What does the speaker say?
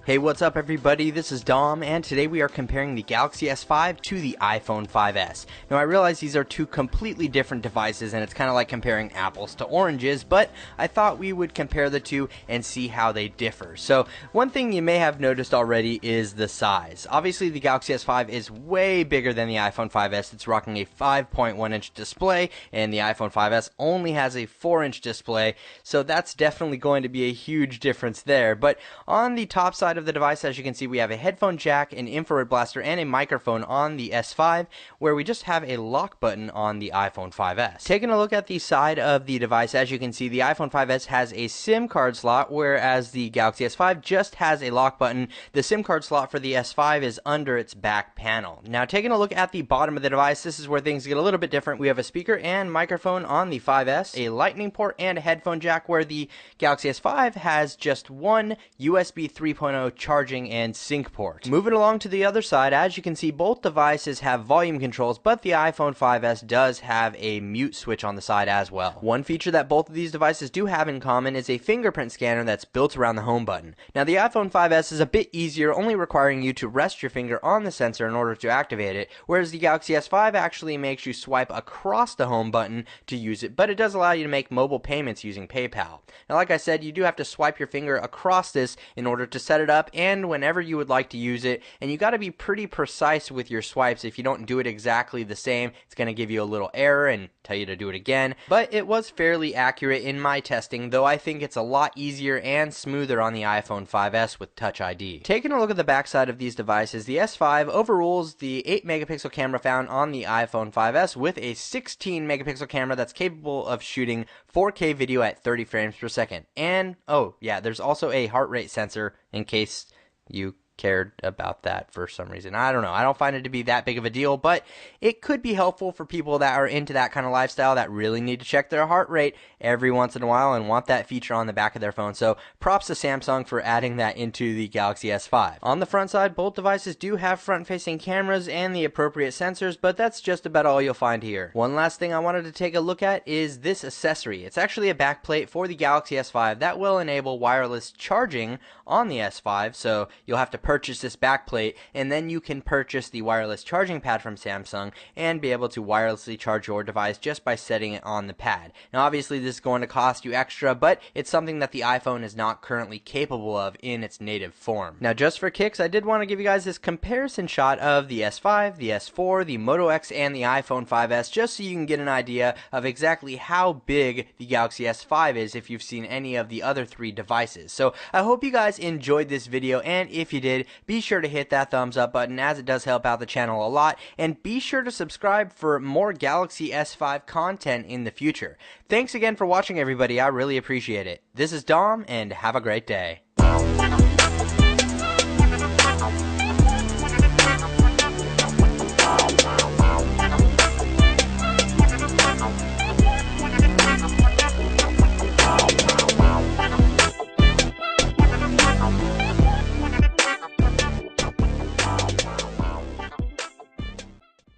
Hey, what's up everybody? This is Dom, and today we are comparing the Galaxy S5 to the iPhone 5S. Now I realize these are two completely different devices and it's kind of like comparing apples to oranges, but I thought we would compare the two and see how they differ. So one thing you may have noticed already is the size. Obviously the Galaxy S5 is way bigger than the iPhone 5S. It's rocking a 5.1 inch display and the iPhone 5S only has a 4-inch display, so that's definitely going to be a huge difference there. But on the top side of the device, as you can see, we have a headphone jack, an infrared blaster, and a microphone on the S5, where we just have a lock button on the iPhone 5S. Taking a look at the side of the device, as you can see, the iPhone 5S has a SIM card slot, whereas the Galaxy S5 just has a lock button. The SIM card slot for the S5 is under its back panel. Now, taking a look at the bottom of the device, this is where things get a little bit different. We have a speaker and microphone on the 5S, a lightning port, and a headphone jack, where the Galaxy S5 has just one USB 3.0 charging and sync port. Moving along to the other side, as you can see, both devices have volume controls, but the iPhone 5S does have a mute switch on the side as well. One feature that both of these devices do have in common is a fingerprint scanner that's built around the home button. Now the iPhone 5S is a bit easier, only requiring you to rest your finger on the sensor in order to activate it, whereas the Galaxy S5 actually makes you swipe across the home button to use it, but it does allow you to make mobile payments using PayPal. Now like I said, you do have to swipe your finger across this in order to set it up and whenever you would like to use it, and you got to be pretty precise with your swipes. If you don't do it exactly the same, it's going to give you a little error and tell you to do it again. But it was fairly accurate in my testing, though I think it's a lot easier and smoother on the iPhone 5S with Touch ID. Taking a look at the backside of these devices, the S5 overrules the 8 megapixel camera found on the iPhone 5S with a 16 megapixel camera that's capable of shooting 4K video at 30 frames per second. And oh yeah, there's also a heart rate sensor in case you cared about that for some reason. I don't know. I don't find it to be that big of a deal, but it could be helpful for people that are into that kind of lifestyle that really need to check their heart rate every once in a while and want that feature on the back of their phone. So props to Samsung for adding that into the Galaxy S5. On the front side, both devices do have front-facing cameras and the appropriate sensors, but that's just about all you'll find here. One last thing I wanted to take a look at is this accessory. It's actually a backplate for the Galaxy S5 that will enable wireless charging on the S5, so you'll have to purchase this backplate and then you can purchase the wireless charging pad from Samsung and be able to wirelessly charge your device just by setting it on the pad. Now obviously this is going to cost you extra, but it's something that the iPhone is not currently capable of in its native form. Now just for kicks, I did want to give you guys this comparison shot of the S5, the S4, the Moto X, and the iPhone 5S, just so you can get an idea of exactly how big the Galaxy S5 is if you've seen any of the other three devices. So I hope you guys enjoyed this video, and if you did, be sure to hit that thumbs up button as it does help out the channel a lot, and be sure to subscribe for more Galaxy S5 content in the future. Thanks again for watching everybody, I really appreciate it. This is Dom, and have a great day.